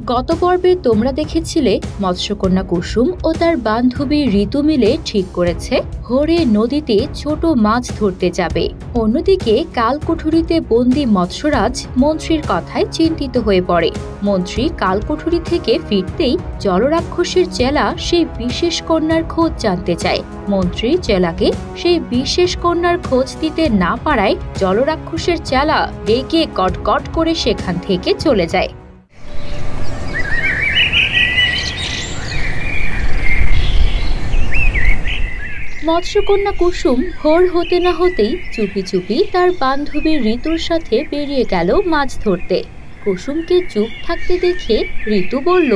গত পর্বে তোমরা দেখেছিলে মৎস্যকন্যা কুসুম ও তার বান্ধবী ঋতু মিলে ঠিক করেছে ভোরে নদীতে ছোট মাছ ধরতে যাবে। অন্যদিকে কালকুঠুরিতে বন্দী মৎস্যরাজ মন্ত্রীর কথায় চিন্তিত হয়ে পড়ে। মন্ত্রী কালকুঠুরি থেকে ফিরতেই জলরাক্ষসের চেলা সেই বিশেষ কন্যার খোঁজ জানতে চায়। মন্ত্রী চেলাকে সেই বিশেষ কন্যার খোঁজ দিতে না পারায় জলরাক্ষসের চেলা রেগে কটকট করে সেখান থেকে চলে যায়। মৎস্যকন্যা কুসুম ভোর হতে না হতেই চুপি চুপি তার বান্ধবী ঋতুর সাথে বেরিয়ে গেল মাছ ধরতে। কুসুমকে চুপ থাকতে দেখে ঋতু বলল,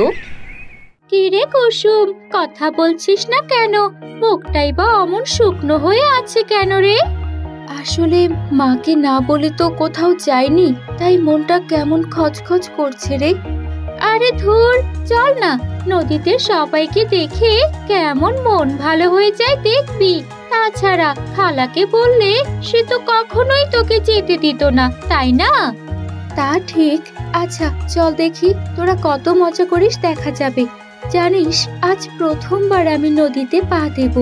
কি রে কুসুম, কথা বলছিস না কেন? মুখটাই বা অমন শুকনো হয়ে আছে কেন রে? আসলে মাকে না বলে তো কোথাও যাইনি, তাই মনটা কেমন খচখচ করছে রে। আরে ধুর, চল না, নদীতে সবাইকে দেখে কেমন মন ভালো হয়ে যায় দেখবি। তাছাড়া খালাকে বললে সে তো কখনোই তোকে যেতে দিত না, তাই না? তা ঠিক। আচ্ছা চল দেখি তোরা কত মজা করিস, দেখা যাবে। জানিস আজ প্রথমবার আমি নদীতে পা দেব।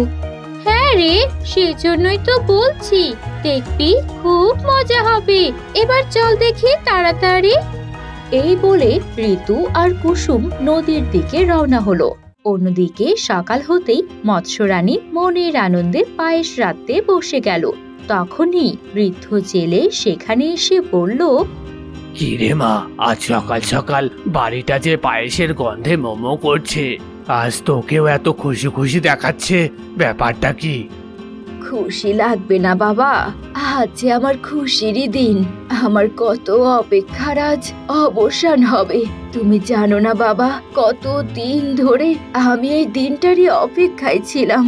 হ্যাঁ রে, সেজন্যই তো বলছি, দেখবি খুব মজা হবে। এবার চল দেখি তাড়াতাড়ি। এই বলে ঋতু আর কুসুম নদীর দিকে রওনা হলো। অন্যদিকে সকাল হতেই মৎস্যরানী মনের আনন্দে পায়েস রাঁধতে বসে গেল। তখনই বৃদ্ধ জেলে সেখানে এসে বলল, কি রে মা, আজ সকাল সকাল বাড়িটা যে পায়েসের গন্ধে মোমো করছে। আজ তোকেও এত খুশি খুশি দেখাচ্ছে, ব্যাপারটা কি? খুশি লাগবে না বাবা, আজ যে আমার খুশিরই দিন। আমার কত অপেক্ষার আজ অবসান হবে। তুমি জানো না বাবা, কত দিন ধরে আমি এই দিনটারই অপেক্ষায় ছিলাম।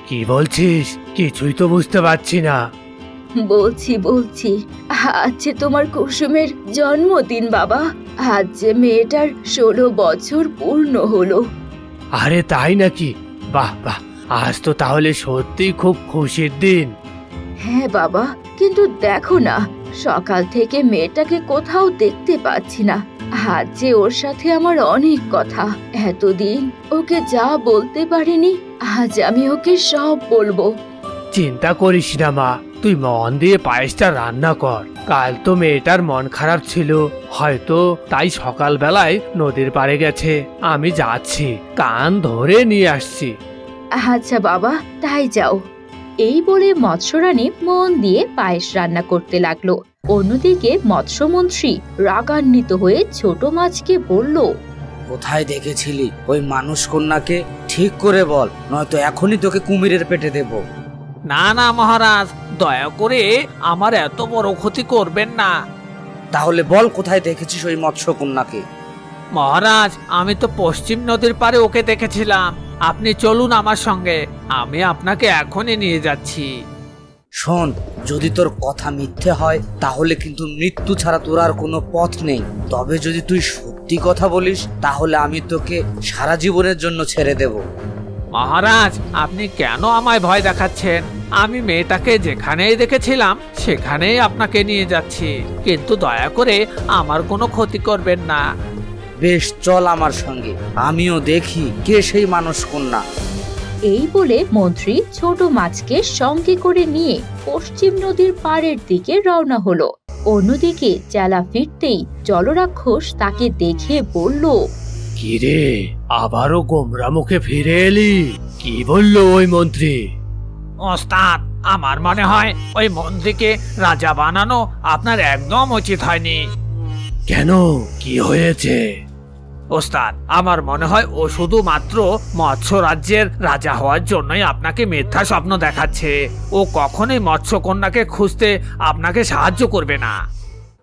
কি বলছিস? কিছুই তো বুঝতে পারছি না। বলছি আজ যে তোমার কুসুমের জন্মদিন বাবা। আজ যে মেয়েটার 16 বছর পূর্ণ হলো। আরে তাই নাকি? বাহ বাহ, আজ তো তাহলে সত্যিই খুব খুশির দিন। হ্যাঁ বাবা, কিন্তু দেখো না, সকাল থেকে মেয়েটাকে কোথাও দেখতে পাচ্ছি না। আজ যে ওর সাথে আমার অনেক কথা, এতদিন ওকে যা বলতে পারিনি, আজ আমি ওকে সব বলবো। চিন্তা করিস না মা, তুই মন দিয়ে পায়েসটা রান্না কর। কাল তো মেয়েটার মন খারাপ ছিল, হয়তো তাই সকালবেলায় নদীর পাড়ে গেছে। আমি যাচ্ছি, কান ধরে নিয়ে আসছি। আচ্ছা বাবা, তাই যাও। এই বলে মৎস্যরানী মন দিয়ে পায়েস রান্না করতে লাগলো। অন্যদিকে মৎস্যমন্ত্রী রাগান্বিত হয়ে ছোট মাছকে বলল, কোথায় দেখেছিলি ওই মানুষ কন্যাকে? ঠিক করে বল, নয়তো এখনই তোকে কুমিরের পেটে দেব। না না মহারাজ, দয়া করে আমার এত বড় ক্ষতি করবেন না। তাহলে বল, কোথায় দেখেছিস ওই মৎস্য কন্যাকে? মহারাজ, আমি তো পশ্চিম নদীর পারে ওকে দেখেছিলাম। আপনি চলুন আমার সঙ্গে, আমি আপনাকে এখনই নিয়ে যাচ্ছি। শোন, যদি তোর কথা মিথ্যে হয় তাহলে কিন্তু মৃত্যু ছাড়া তোর আর কোনো পথ নেই। তবে যদি তুই সত্যি কথা বলিস তাহলে আমি তোকে সারা জীবনের জন্য ছেড়ে দেব। মহারাজ, আপনি কেন আমায় ভয় দেখাচ্ছেন? আমি মেয়েটাকে যেখানেই দেখেছিলাম সেখানেই আপনাকে নিয়ে যাচ্ছি, কিন্তু দয়া করে আমার কোনো ক্ষতি করবেন না। বেশ, চল আমার সঙ্গে, আমিও দেখি কে সেই মানুষ কন্যা। এই বলে মন্ত্রী ছোট মাছকে সঙ্গে করে নিয়ে পশ্চিম নদীর পাড়ের দিকে রওনা হলো। অন্যদিকে চেলা ফিরতেই জলরাক্ষস তাকে দেখে বলল, কি রে, আবারও গোমরা মুখে ফিরে এলি? কি বললো ওই মন্ত্রী? ওস্তাদ, আমার মনে হয় ওই মন্ত্রীকে রাজা বানানো আপনার একদম উচিত হয়নি। কেন, কি হয়েছে? ওস্তাদ, আমার মনে হয় ও শুধুমাত্র মৎস্য রাজ্যের রাজা হওয়ার জন্যই আপনাকে মিথ্যা স্বপ্ন দেখাচ্ছে। ও কখনোই মৎস্যকন্যাকে খুঁজতে আপনাকে সাহায্য করবে না।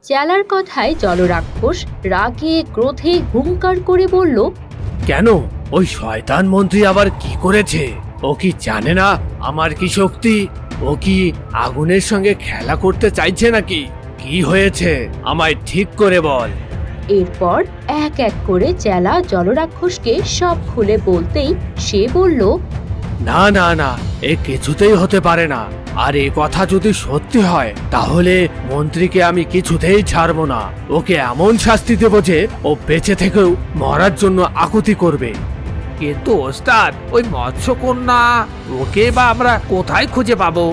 চেলার কথায় জলরাক্ষস রাগে ক্রোধে হুঙ্কার করে বলল, কেন, ওই শয়তান মন্ত্রী আবার কি করেছে? ও কি জানে না আমার কি শক্তি? ও কি আগুনের সঙ্গে খেলা করতে চাইছে নাকি? কি হয়েছে আমায় ঠিক করে বল। এরপর এক এক করে চেলা জলরাক্ষসকে সব খুলে বলতেই সে বলল, না না না, এ কিছুতেই হতে পারে না। আর এ কথা যদি সত্যি হয় তাহলে মন্ত্রীকে আমি কিছুতেই ছাড়বো না। ওকে এমন শাস্তি দেব যে ও বেঁচে থেকেও মরার জন্য আকুতি করবে। কিন্তু ওস্তাদ, ওই মৎস্যকন্যা, ওকে বা আমরা কোথায় খুঁজে পাবো?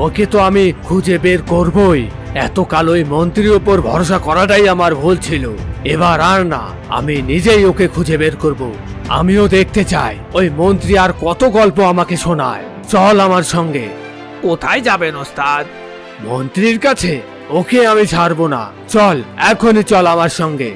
ওকে তো আমি খুঁজে বের করবই। এতকাল ওই মন্ত্রীর উপর ভরসা করাটাই আমার ভুল ছিল। এবার আর না, আমি নিজেই ওকে খুঁজে বের করব। আমিও দেখতে চাই ওই মন্ত্রী আর কত গল্প আমাকে শোনায়। চল আমার সঙ্গে। কোথায় যাবেন ওস্তাদ? মন্ত্রীর কাছে। ওকে আমি ছাড়বো না। চল, এখনই চল আমার সঙ্গে।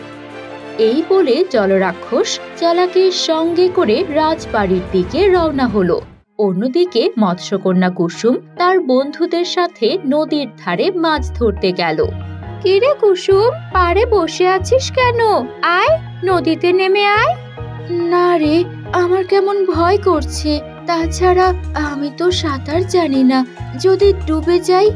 এই বলে জলরাক্ষস চালাকের সঙ্গে করে রাজবাড়ির দিকে রওনা হলো। অন্যদিকে মৎস্যকন্যা কুসুম তার বন্ধুদের সাথে নদীর ধারে মাছ ধরতে গেল। কিরে কুসুম, পাড়ে বসে আছিস কেন? আয়, নদীতে নেমে আয়। না রে, আমার কেমন ভয় করছে। তাছাড়া আমি তো সাঁতার জানি না, যদি ডুবে যাই।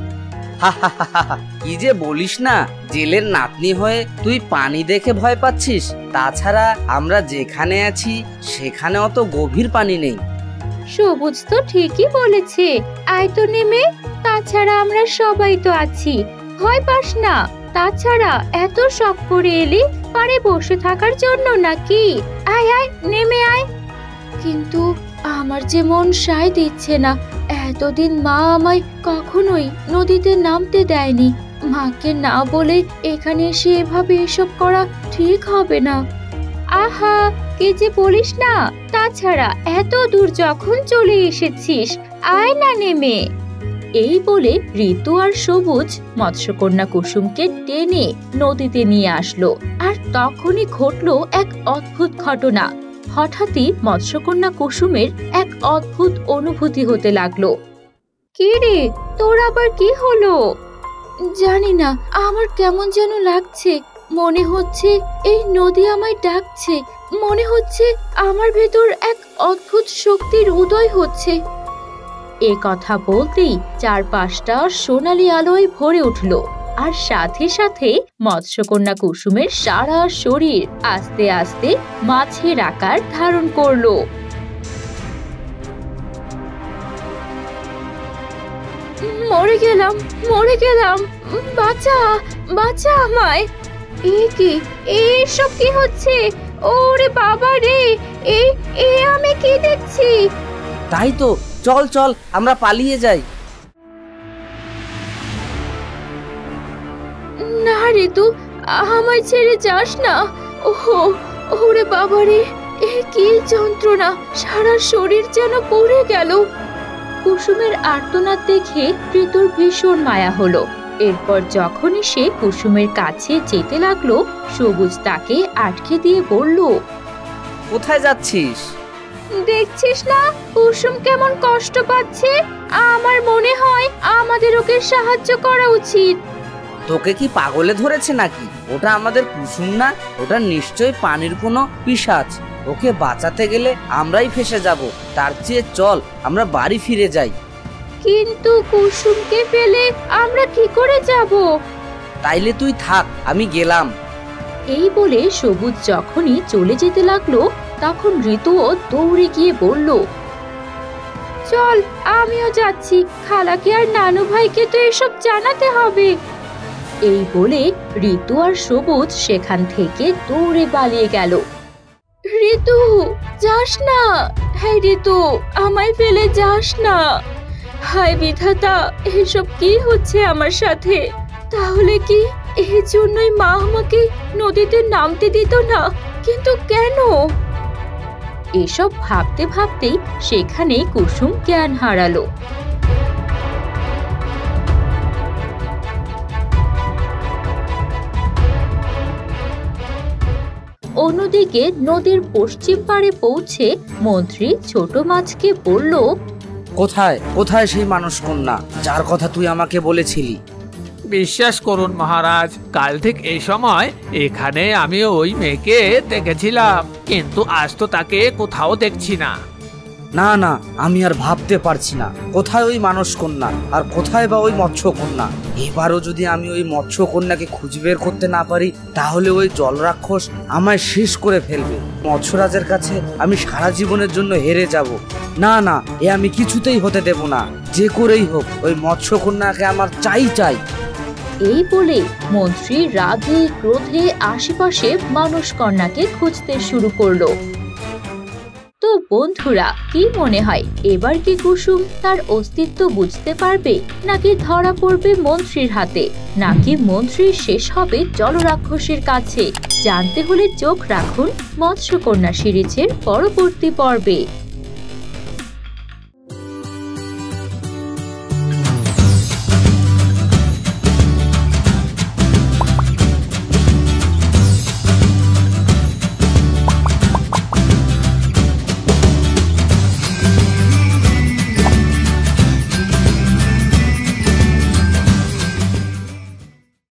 কি যে বলিস না, জেলের নাতনি হয়ে তুই পানি দেখে ভয় পাচ্ছিস? তাছাড়া আমরা যেখানে আছি সেখানে অত গভীর পানি নেই। সবুজ তো ঠিকই বলেছে, আয় তো নেমে। তাছাড়া আমরা সবাই তো আছি, ভয় পাস না। তাছাড়া এত শখ করে এলি পারে বসে থাকার জন্য নাকি? আয় আয়, নেমে আয়। কিন্তু আমার যে মন সায় দিচ্ছে না। এতদিন মা আমায় কখনোই নদীতে নামতে দেয়নি। মাকে না বলে এখানে এসে এভাবে এসব করা ঠিক হবে না। আহা, কি যে বলিস না। তাছাড়া এত দূর যখন চলে এসেছিস, আয় না নেমে। এই বলে ঋতু আর সবুজ মৎস্যকন্যা কুসুমকে টেনে নদীতে নিয়ে আসলো। আর তখনই ঘটলো এক অদ্ভুত ঘটনা। হঠাৎই মৎস্যকন্যা কুসুমের এক অদ্ভুত অনুভূতি হতে লাগলো। কি রে, তোর আবার কি হলো? জানি না, আমার কেমন যেন লাগছে। মনে হচ্ছে এই নদী আমায় ডাকছে। মনে হচ্ছে আমার ভেতর এক অদ্ভুত শক্তির উদয় হচ্ছে। এ কথা বলতেই চারপাশটা সোনালী আলোয় ভরে উঠল। আর সাথে সাথে মৎস্যকন্যা কুসুমের সারা শরীর আস্তে আস্তে মাছের আকার ধারণ করলো। মরে গেলাম, মরে গেলাম, বাঁচা, বাঁচা আমায়। এসব কি হচ্ছে? ওরে বাবা রে, আমি কি দেখছি? তাই তো, চল চল আমরা পালিয়ে যাই। না ঋতু, আমায় ছেড়ে যাস না। ওরে বাবা রে, কি যন্ত্রণা! সারা শরীর যেন পুড়ে গেল। কুসুমের আর্তনাদ দেখে ঋতুর ভীষণ মায়া হলো। এরপর যখনই সে কুসুমের কাছে যেতে লাগলো, সবুজ তাকে আটকে দিয়ে বলল, কোথায় যাচ্ছিস? দেখছিস না কুসুম কেমন কষ্ট পাচ্ছে? আমার মনে হয় আমাদের ওকে সাহায্য করা উচিত। তোকে কি পাগলে ধরেছে নাকি? ওটা আমাদের কুসুম না, ওটা নিশ্চয়ই পানির কোনো পিশাচ। ওকে বাঁচাতে গেলে আমরাই ফেঁসে যাব। তার চেয়ে চল আমরা বাড়ি ফিরে যাই। কিন্তু কুসুমকে ফেলে আমরা কি করে যাব? তাইলে তুই থাক, আমি গেলাম। এই বলে সবুজ যখনই চলে যেতে লাগলো, তখন ঋতুও দৌড়ে গিয়ে বলল, চল আমিও যাচ্ছি। খালাকে আর নানু ভাইকে তো এসব জানাতে হবে। এই বলে ঋতু আর সবুজ সেখান থেকে দৌড়ে পালিয়ে গেল। ঋতু, যাস না। হ্যাঁ ঋতু, আমায় ফেলে যাস না। হায় বিধাতা, এসব কি হচ্ছে আমার সাথে? তাহলে কি এই জন্যই মা আমাকে নদীতে নামতে দিত না? কিন্তু কেন? এসব ভাবতে ভাবতেই সেখানেই কুসুম জ্ঞান হারালো। অন্যদিকে নদীর পশ্চিম পাড়ে পৌঁছে মন্ত্রী ছোট মাছকে বলল, কোথায় কোথায় সেই মানুষ কন্যা যার কথা তুই আমাকে বলেছিলি? বিশ্বাস করুন মহারাজ, কাল ঠিক এই সময় এখানে আমি ওই মেয়েকে দেখেছিলাম, কিন্তু আজ তো তাকে কোথাও দেখছি না। না না, আমি আর ভাবতে পারছি না। কোথায় ওই মানুষ কন্যা, আর কোথায় বা ওই মৎস্য কন্যা? এবারও যদি আমি ওই মৎস্য কন্যাকে খুঁজে বের করতে না পারি, তাহলে ওই জলরাক্ষস আমায় শেষ করে ফেলবে। মৎস্যরাজের কাছে আমি সারা জীবনের জন্য হেরে যাব। না না, এ আমি কিছুতেই হতে দেব না। যে করেই হোক ওই মৎস্যকন্যাকে আমার চাই চাই। এই বলে মন্ত্রী রাগে ক্রোধে আশেপাশে মানুষ কন্যাকে খুঁজতে শুরু করলো। তো বন্ধুরা, কি মনে হয় এবার কি কুসুম তার অস্তিত্ব বুঝতে পারবে, নাকি ধরা পড়বে মন্ত্রীর হাতে, নাকি মন্ত্রী শেষ হবে জলরাক্ষসের কাছে? জানতে হলে চোখ রাখুন মৎস্যকন্যা সিরিজের পরবর্তী পর্বে।